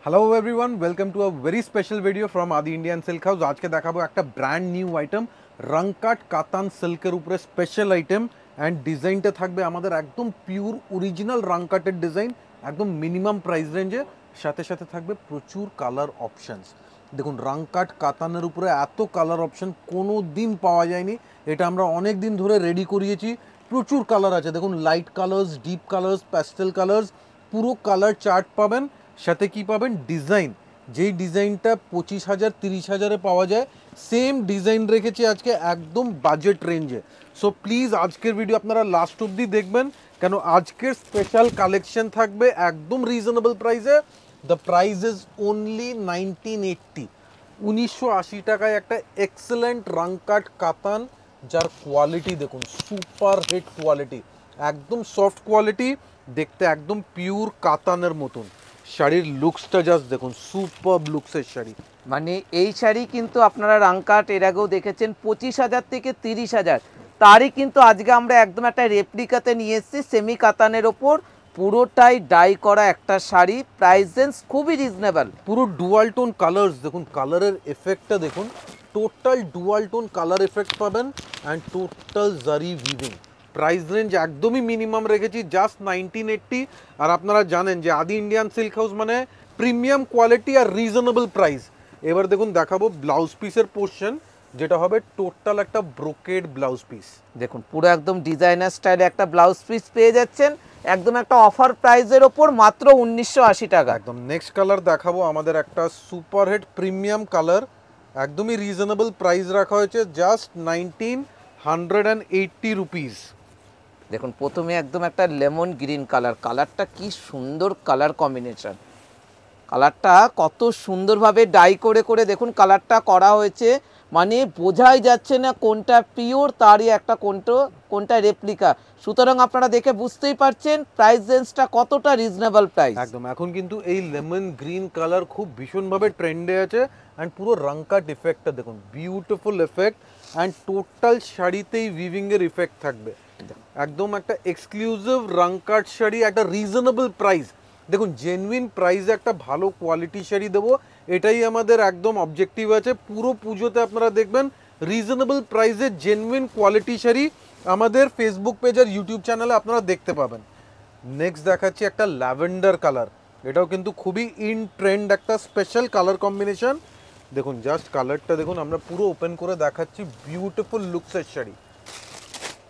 Hello everyone, welcome to a very special video from Adi Indian silk house. আজকে দেখাবো একটা brand new item, রংকাট কাতান সিল্কের উপরে স্পেশাল আইটেম। অ্যান্ড ডিজাইনটা থাকবে আমাদের একদম পিওর অরিজিনাল রংকাটের ডিজাইন, একদম মিনিমাম প্রাইস রেঞ্জে। সাথে সাথে থাকবে প্রচুর কালার অপশানস। দেখুন, রংকাট কাতানের উপরে এত কালার অপশান কোনো দিন পাওয়া যায়নি। এটা আমরা অনেক দিন ধরে রেডি করিয়েছি। প্রচুর কালার আছে, দেখুন light colours, deep colours, pastel colours, পুরো কালার চার্ট পাবেন। সাথে কি পাবেন? ডিজাইন। যেই ডিজাইনটা 25,000 30,000-এ পাওয়া যায়, সেম ডিজাইন রেখেছি আজকে একদম বাজেট রেঞ্জে। সো প্লিজ আজকের ভিডিও আপনারা লাস্ট অবধি দেখবেন, কেন আজকের স্পেশাল কালেকশন থাকবে একদম রিজনেবল প্রাইসে। দ্য প্রাইস ইজ অনলি 1980, 1980 টাকায় একটা এক্সেলেন্ট রংকাট কাতান, যার কোয়ালিটি দেখুন সুপার হিট কোয়ালিটি, একদম সফট কোয়ালিটি, দেখতে একদম পিওর কাতানের মতন। শাড়ির লুকসটা জাস্ট দেখুন, সুপারব লুকসের শাড়ি। মানে এই শাড়ি কিন্তু আপনারা রাংকাট এর আগেও দেখেছেন 25,000 থেকে 30,000, তারই কিন্তু আজকে আমরা একদম একটা রেপ্লিকাতে নিয়ে এসেছি সেমি কাতানের ওপর, পুরোটাই ডাই করা একটা শাড়ি। প্রাইস রেঞ্জ খুবই রিজনেবল, পুরো ডুয়াল টোন কালার্স দেখুন, কালারের এফেক্টটা দেখুন, total dual tone colour effect পাবেন অ্যান্ড টোটাল জারি উইভিং। প্রাইস রেঞ্জ একদমই মিনিমাম রেখেছি, জাস্ট 1980। আর আপনারা জানেন যে আদি ইন্ডিয়ান সিল্ক হাউস মানে প্রিমিয়াম কোয়ালিটি আর রিজনেবল প্রাইস। এবার দেখুন দেখাবো ব্লাউজ পিসের পোর্শন, যেটা হবে টোটাল একটা ব্রোকেড ব্লাউজ পিস। দেখুন পুরো একদম ডিজাইনার স্টাইলে একটা ব্লাউজ পিস পেয়ে যাচ্ছেন একদম একটা অফার প্রাইসের ওপর, মাত্র 1980 টাকা। একদম নেক্সট কালার দেখাবো আমাদের একটা সুপার হিট প্রিমিয়াম কালার, একদমই রিজনেবল প্রাইস রাখা হয়েছে, জাস্ট 1980 রুপিস। দেখুন প্রথমে একদম একটা লেমন গ্রিন কালার, কালারটা কি সুন্দর কালার কম্বিনেশন, কালারটা কত সুন্দরভাবে ডাই করে করে দেখুন কালারটা করা হয়েছে, মানে বোঝাই যাচ্ছে না কোনটা পিওর তারই একটা কোনটা রেপ্লিকা। সুতরাং আপনারা দেখে বুঝতেই পারছেন প্রাইস রেঞ্জটা কতটা রিজনেবল প্রাইস। একদম এখন কিন্তু এই লেমন গ্রিন কালার খুব ভীষণভাবে ট্রেন্ডে আছে। অ্যান্ড পুরো রংকাট ইফেক্টটা দেখুন, বিউটিফুল এফেক্ট, অ্যান্ড টোটাল শাড়িতেই উইভিংয়ের ইফেক্ট থাকবে। একদম একটা এক্সক্লুসিভ রংকাট শাড়ি, একটা রিজনেবল প্রাইস। দেখুন জেনুইন প্রাইসে একটা ভালো কোয়ালিটি শাড়ি দেবো, এটাই আমাদের একদম অবজেক্টিভ আছে। পুরো পুজোতে আপনারা দেখবেন রিজনেবল প্রাইসে জেনুইন কোয়ালিটি শাড়ি আমাদের ফেসবুক পেজ আর ইউটিউব চ্যানেলে আপনারা দেখতে পাবেন। নেক্সট দেখাচ্ছি একটা ল্যাভেন্ডার কালার, এটাও কিন্তু খুবই ইন ট্রেন্ড একটা স্পেশাল কালার কম্বিনেশন। দেখুন জাস্ট কালারটা দেখুন, আমরা পুরো ওপেন করে দেখাচ্ছি, বিউটিফুল লুকসের শাড়ি।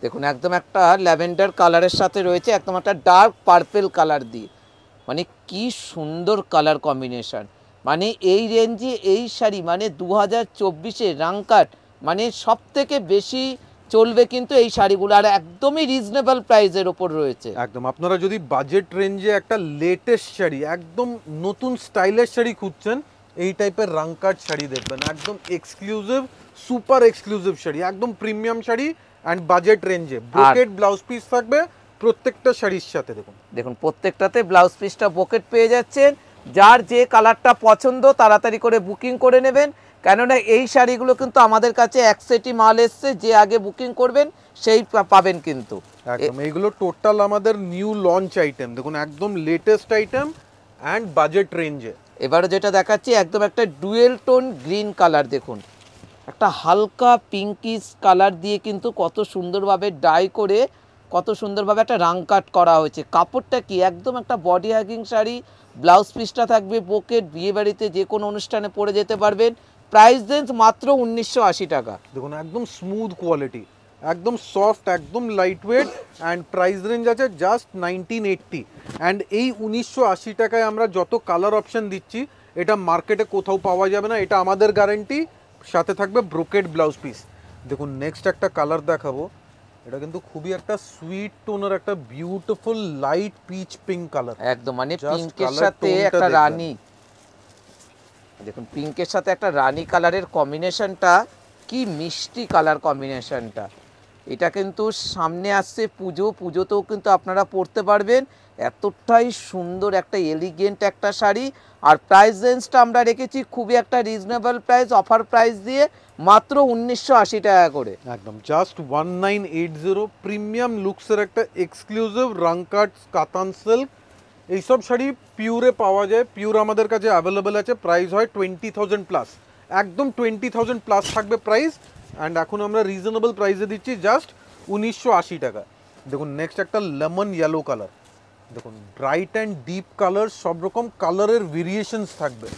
দেখুন একদম একটা ল্যাভেন্ডার কালারের সাথে রয়েছে একদম একটা ডার্ক পার্পেল কালার দিয়ে, মানে কি সুন্দর কালার কম্বিনেশন। মানে এই রেঞ্জে এই শাড়ি মানে 2024-এ রাংকাট মানে সব থেকে বেশি চলবে কিন্তু এই শাড়িগুলো, আর একদমই রিজনেবল প্রাইসের ওপর রয়েছে। একদম আপনারা যদি বাজেট রেঞ্জে একটা লেটেস্ট শাড়ি, একদম নতুন স্টাইলের শাড়ি খুঁজছেন, এই টাইপের রংকাট শাড়ি দেখবেন, একদম এক্সক্লুসিভ, সুপার এক্সক্লুসিভ শাড়ি, একদম প্রিমিয়াম শাড়ি অ্যান্ড বাজেট রেঞ্জে। ব্রোকেড ব্লাউজ পিস থাকবে প্রত্যেকটা শাড়ির সাথে। দেখুন দেখুন প্রত্যেকটাতে ব্লাউজ পিসটা পকেট পেয়ে যাচ্ছেন। যার যে কালারটা পছন্দ তাড়াতাড়ি করে বুকিং করে নেবেন, কেননা এই শাড়িগুলো কিন্তু আমাদের কাছে এক সেটই মাল এসছে, যে আগে বুকিং করবেন সেই পাবেন কিন্তু। একদম এইগুলো টোটাল আমাদের নিউ লঞ্চ আইটেম, দেখুন একদম লেটেস্ট আইটেম অ্যান্ড বাজেট রেঞ্জে। এবারে যেটা দেখাচ্ছি একদম একটা ডুয়েল টোন গ্রিন কালার, দেখুন একটা হালকা পিঙ্কিশ কালার দিয়ে কিন্তু কত সুন্দরভাবে ডাই করে কত সুন্দরভাবে একটা রাংকাট করা হয়েছে। কাপড়টা কি একদম একটা বডি হ্যাগিং শাড়ি, ব্লাউজ পিসটা থাকবে পকেট, বিয়েবাড়িতে যে কোনো অনুষ্ঠানে পরে যেতে পারবেন। প্রাইস রেঞ্জ মাত্র 1980 টাকা। দেখুন একদম স্মুথ কোয়ালিটি, একদম সফট, একদম light weight, and price range আছে জাস্ট 1980। অ্যান্ড এই 1980 টাকায় আমরা যত কালার অপশান দিচ্ছি, এটা মার্কেটে কোথাও পাওয়া যাবে না, এটা আমাদের গ্যারেন্টি। সাথে থাকবে ব্রোকেড ব্লাউজ পিস। দেখুন নেক্সট একটা কালার দেখাবো, এটা কিন্তু খুবই একটা সুইট টোনের একটা beautiful light pitch pink colour, একদম মানে Just পিঙ্কের color সাথে tone টা একটা দেখবেন। রানী, দেখুন পিঙ্কের সাথে একটা রানী কালারের কম্বিনেশনটা কি মিষ্টি কালার কম্বিনেশনটা। এটা কিন্তু সামনে আসছে পুজো, পুজোতেও কিন্তু আপনারা পরতে পারবেন, এতটাই সুন্দর একটা এলিগেন্ট একটা শাড়ি। আর প্রাইস রেঞ্জটা আমরা রেখেছি খুবই একটা রিজনেবল প্রাইস, অফার প্রাইস দিয়ে মাত্র 1980 টাকা করে। একদম জাস্ট 1980। প্রিমিয়াম লুকসের একটা এক্সক্লুসিভ রংকাট কাতান সিল্ক, এইসব শাড়ি পিওরে পাওয়া যায়, পিওর আমাদের কাছে অ্যাভেলেবেল আছে, প্রাইস হয় 20,000 প্লাস, একদম 20,000 প্লাস থাকবে প্রাইস। অ্যান্ড এখন আমরা রিজনেবল প্রাইসে দিচ্ছি জাস্ট 1980 টাকা। দেখুন নেক্সট একটা লেমন ইয়েলো কালার, দেখুন ব্রাইট অ্যান্ড ডিপ কালার, সব রকম কালারের ভেরিয়েশনস থাকবে।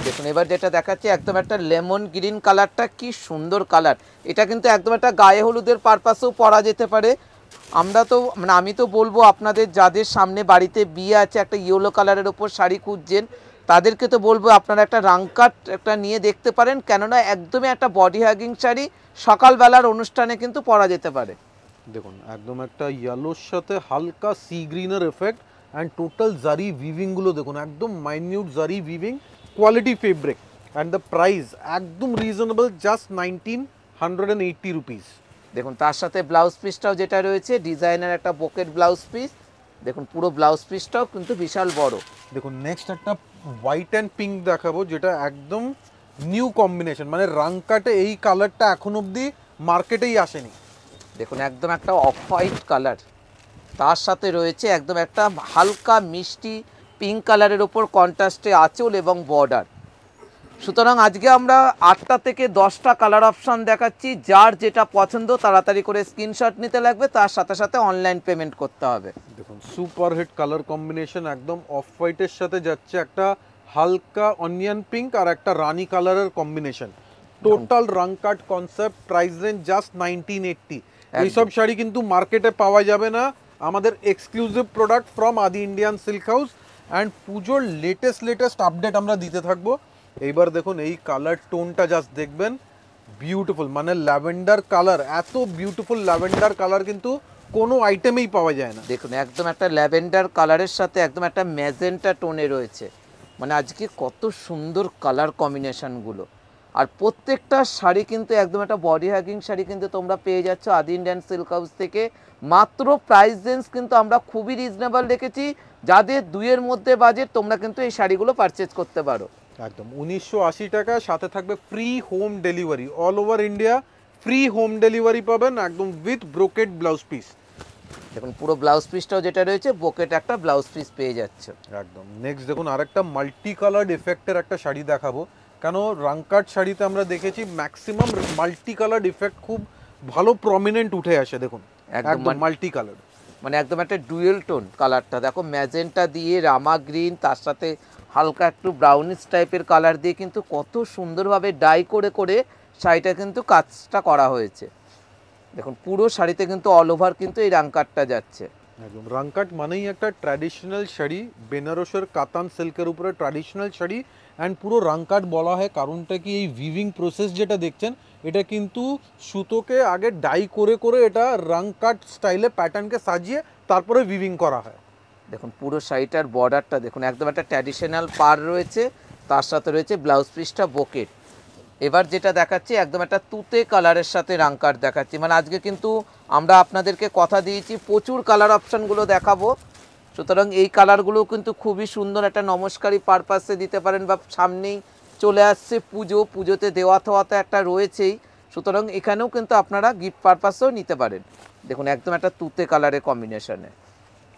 দেখুন এবার যেটা দেখাচ্ছি একদম একটা লেমন গ্রিন কালারটা, কি সুন্দর কালার। এটা কিন্তু একদম একটা গায়ে হলুদের পারপাসেও পরা যেতে পারে। আমরা তো মানে আমি তো বলবো আপনাদের যাদের সামনে বাড়িতে বিয়ে আছে, একটা ইয়েলো কালারের ওপর শাড়ি খুঁজছেন, তাদেরকে তো বলবো আপনারা একটা রাংকাট একটা নিয়ে দেখতে পারেন, কেননা একদমই একটা বডি হ্যাগিং শাড়ি, সকালবেলার অনুষ্ঠানে কিন্তু পরা যেতে পারে। দেখুন একদম একটা ইয়েলোর সাথে হালকা সি গ্রিনের এফেক্ট, অ্যান্ড টোটাল জারি উইভিংগুলো দেখুন একদম মাইনিউট জারি weaving, quality fabric, and the price একদম রিজনেবল, জাস্ট 1980 রুপিস। দেখুন তার সাথে ব্লাউজ পিসটাও যেটা রয়েছে ডিজাইনার একটা বোকেট ব্লাউজ পিস, দেখুন পুরো ব্লাউজ পিসটাও কিন্তু বিশাল বড়। দেখুন নেক্সট একটা হোয়াইট অ্যান্ড পিঙ্ক দেখাবো, যেটা একদম নিউ কম্বিনেশন, মানে রাংকাটে এই কালারটা এখন অবধি মার্কেটেই আসেনি। দেখুন একদম একটা অফ হোয়াইট কালার, তার সাথে রয়েছে একদম একটা হালকা মিষ্টি পিঙ্ক কালারের ওপর কন্ট্রাস্টে আঁচল এবং বর্ডার। সুতরাং আজকে আমরা 8টা থেকে 10টা কালার অপশান দেখাচ্ছি, যার যেটা পছন্দ তাড়াতাড়ি করে স্ক্রিনশট নিতে লাগবে, তার সাথে সাথে অনলাইন পেমেন্ট করতে হবে। দেখুন সুপার হিট কালার কম্বিনেশন, একদম অফ হোয়াইটের সাথে যাচ্ছে একটা হালকা অনিয়ন পিঙ্ক আর একটা রানী কালারের কম্বিনেশন, টোটাল রাংকাট কনসেপ্ট, প্রাইস রেঞ্জ জাস্ট 1980। এইসব শাড়ি কিন্তু মার্কেটে পাওয়া যাবে না, আমাদের exclusive product from Adi Indian silk house. And পুজোর লেটেস্ট আপডেট আমরা দিতে থাকবো। এইবার দেখুন এই কালার টোনটা জাস্ট দেখবেন, বিউটিফুল, মানে ল্যাভেন্ডার কালার, এত বিউটিফুল ল্যাভেন্ডার কালার কিন্তু কোনো আইটেমেই পাওয়া যায় না। দেখুন একদম একটা ল্যাভেন্ডার কালারের সাথে একদম একটা ম্যাজেন্টা টোনে রয়েছে, মানে আজকে কত সুন্দর কালার কম্বিনেশনগুলো। আর প্রত্যেকটা শাড়ি কিন্তু একদম একটা বডি হ্যাগিং শাড়ি কিন্তু তোমরা পেয়ে যাচ্ছ আদি ইন্ডিয়ান সিল্ক হাউস থেকে। মাত্র প্রাইস রেঞ্জ কিন্তু আমরা খুবই রিজনেবল রেখেছি, যাদের 2-এর মধ্যে বাজেট তোমরা কিন্তু এই শাড়িগুলো পারচেজ করতে পারো। একদম 1980 টাকা, সাথে থাকবে free home delivery, all over India free home delivery পাবেন, একদম উইথ ব্রোকেড ব্লাউজ পিস। দেখুন পুরো ব্লাউজ পিসটাও যেটা রয়েছে বোকেট একটা ব্লাউজ পিস পেয়ে যাচ্ছে একদম। নেক্সট দেখুন আরেকটা মাল্টি কালার্ড এফেক্টের একটা শাড়ি দেখাবো, কেন রাংকাট শাড়িতে আমরা দেখেছি ম্যাক্সিমাম মাল্টি কালার্ড এফেক্ট খুব ভালো প্রমিনেন্ট উঠে আসে। দেখুন একদম মাল্টি কালার, মানে একদম একটা ডুয়েল টোন কালারটা, দেখো ম্যাজেন্টা দিয়ে রামা গ্রিন, তার সাথে হালকা একটু ব্রাউনিশ টাইপের কালার দিয়ে কিন্তু কত সুন্দরভাবে ডাই করে করে শাড়িটা কিন্তু কাজটা করা হয়েছে। দেখুন পুরো শাড়িতে কিন্তু অল ওভার কিন্তু এই রাংকাটটা যাচ্ছে। একদম রাংকাট মানেই একটা ট্র্যাডিশনাল শাড়ি, বেনারসের কাতান সিল্কের উপরে ট্র্যাডিশনাল শাড়ি। অ্যান্ড পুরো রাংকাট বলা হয় কারণটা কি, এই উইভিং প্রসেস যেটা দেখছেন এটা কিন্তু সুতোকে আগে ডাই করে করে এটা রাংকাট স্টাইলে প্যাটার্নকে সাজিয়ে তারপরে উইভিং করা হয়। দেখুন পুরো শাড়িটার বর্ডারটা দেখুন একদম একটা ট্র্যাডিশনাল পার রয়েছে, তার সাথে রয়েছে ব্লাউজ পিসটা বোকেট। এবার যেটা দেখাচ্ছি একদম একটা তুতে কালারের সাথে রাংকাট দেখাচ্ছি, মানে আজকে কিন্তু আমরা আপনাদেরকে কথা দিয়েছি প্রচুর কালার অপশানগুলো দেখাবো। সুতরাং এই কালারগুলো কিন্তু খুবই সুন্দর, একটা নমস্কারী পারপাসে দিতে পারেন, বা সামনেই চলে আসছে পুজো, পুজোতে দেওয়া থাওয়াতে একটা রয়েছেই, সুতরাং এখানেও কিন্তু আপনারা গিফট পারপাসেও নিতে পারেন। দেখুন একদম একটা তুতে কালারের কম্বিনেশনে,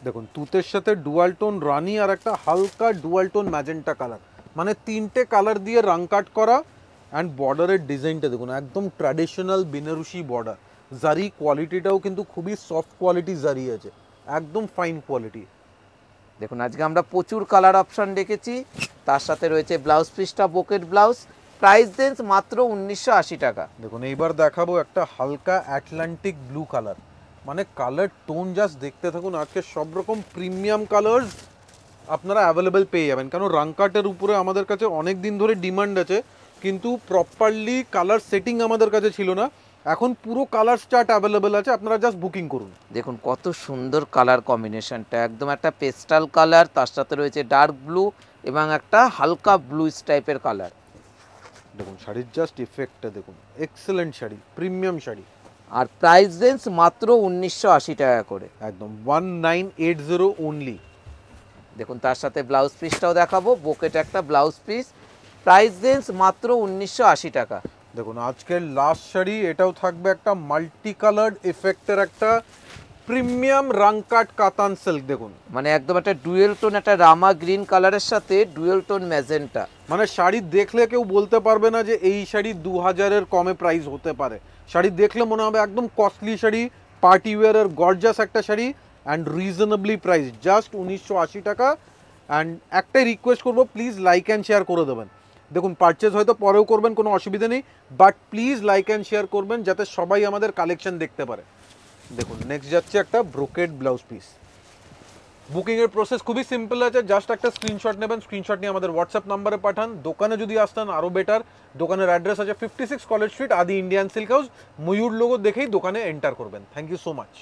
দেখুন তুতের সাথে ডুয়াল টোন রানি আর একটা হালকা ডুয়াল টোন ম্যাজেন্টা কালার, মানে 3টে কালার দিয়ে রাংকাট করা। অ্যান্ড বর্ডারের ডিজাইনটা দেখুন একদম ট্র্যাডিশনাল বেনারসি বর্ডার, জারি কোয়ালিটিটাও কিন্তু খুবই সফট কোয়ালিটি জারি আছে, একদম ফাইন কোয়ালিটি। দেখুন আজকে আমরা প্রচুর কালার অপশান রেখেছি, তার সাথে রয়েছে ব্লাউজ পিসটা বোকেট ব্লাউজ, প্রাইস রেঞ্জ মাত্র 1980 টাকা। দেখুন এইবার দেখাবো একটা হালকা অ্যাটলান্টিক ব্লু কালার, মানে কালার টোন জাস্ট দেখতে থাকুন, আজকে সব রকম প্রিমিয়াম কালার্স আপনারা অ্যাভেলেবেল পেয়ে যাবেন। কারণ রাংকাটের উপরে আমাদের কাছে অনেক দিন ধরে ডিমান্ড আছে, কিন্তু প্রপারলি কালার সেটিং আমাদের কাছে ছিল না, এখন পুরো কালার চার্ট অ্যাভেলেবেল আছে, আপনারা জাস্ট বুকিং করুন। দেখুন কত সুন্দর কালার কম্বিনেশনটা, একদম একটা পেস্টাল কালার, তার সাথে রয়েছে ডার্ক ব্লু এবং একটা হালকা ব্লু টাইপের কালার। দেখুন শাড়ির জাস্ট ইফেক্টটা দেখুন, এক্সেলেন্ট শাড়ি, প্রিমিয়াম শাড়ি। আর প্রাইস রেঞ্জ মাত্র 1980 টাকা করে, একদম 1980 অনলি। দেখুন তার সাথে ব্লাউজ পিসটাও দেখাবো, বোকেট একটা ব্লাউজ পিস, প্রাইস রেঞ্জ মাত্র 1980 টাকা। দেখুন আজকের লাস্ট শাড়ি, এটাও থাকবে একটা মাল্টি কালার্ড এফেক্টের একটা প্রিমিয়াম রাংকাট কাতান সিল্ক দেখুন, মানে একদম একটা ডুয়েল টোন, একটা রামা গ্রিন কালারের সাথে ডুয়েল টোন ম্যাজেন্টা। মানে শাড়ি দেখলে কেউ বলতে পারবে না যে এই শাড়ি 2000-এর কমে প্রাইস হতে পারে। শাড়ি দেখলে মনে হবে একদম কস্টলি শাড়ি, পার্টি ওয়্যারের গর্জাস একটা sari and reasonably price, just 1980 টাকা। অ্যান্ড একটাই রিকোয়েস্ট করবো, প্লিজ লাইক অ্যান্ড শেয়ার করে দেবেন। দেখুন পারচেজ হয়তো পরেও করবেন, কোনো অসুবিধা নেই, but please like and share করবেন যাতে সবাই আমাদের কালেকশন দেখতে পারে। দেখুন নেক্সট যাচ্ছে একটা ব্রোকেড ব্লাউজ পিস। বুকিংয়ের প্রসেস খুবই সিম্পল আছে, জাস্ট একটা স্ক্রিনশট নেবেন, স্ক্রিনশট নিয়ে আমাদের হোয়াটসঅ্যাপ নাম্বারে পাঠান। দোকানে যদি আসতেন আরও বেটার, দোকানের অ্যাড্রেস আছে 56 College Street, Adi Indian silk House. ময়ূর লোগো দেখেই দোকানে এন্টার করবেন। Thank you so much.